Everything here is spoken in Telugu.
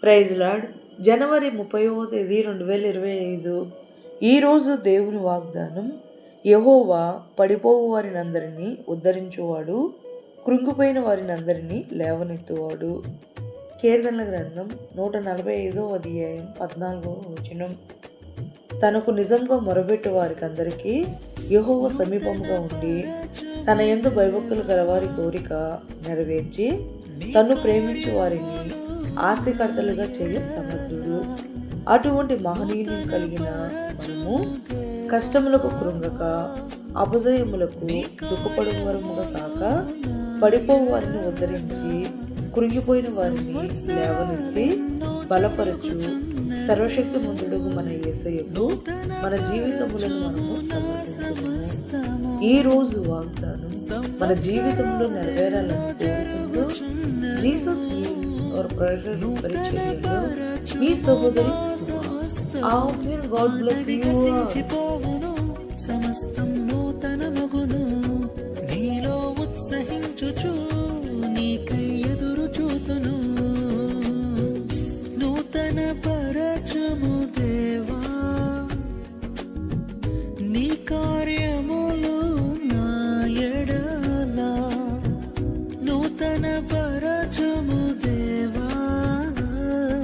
Praise lord. జనవరి 30వ తేదీ 2025. ఈరోజు దేవుని వాగ్దానం. యెహోవా పడిపోవు వారిని అందరినీ ఉద్ధరించువాడు, కృంగిపోయిన వారిని అందరినీ లేవనెత్తువాడు. కీర్తనల గ్రంథం 145వ అధ్యాయం 14వ వచనం. తనకు నిజంగా మొరబెట్టు వారికి అందరికీ యెహోవా సమీపముగా ఉండి తన యందు భయభక్తులు గలవారి కోరిక నెరవేర్చి తను ప్రేమించు వారిని ఆస్తికర్తలుగా చేయ సమర్థుడు. అటువంటి మహనీయుని కలిగిన మనము కష్టములకు కృంగక, అపజయములకు దుఃఖపడిన వరముగా కాక, పడిపోవు వారిని ఉద్ధరించి కృంగిపోయిన వారిని లేవనెత్తి బలపరచు సర్వశక్తిమంతుడుగు మన యేసయ్యకు మన జీవితములను మనము సమర్పించుము. ఈ రోజు వాగ్దానం మన జీవితంలో నెరవేరాలని కోరుకుంటూ జీసస్ और प्रेयर परिचर्यలో మీ సహోదరి ఆమెన్. God bless you. సమస్తం నూతనమగును నీలో ఉత్సహించుచు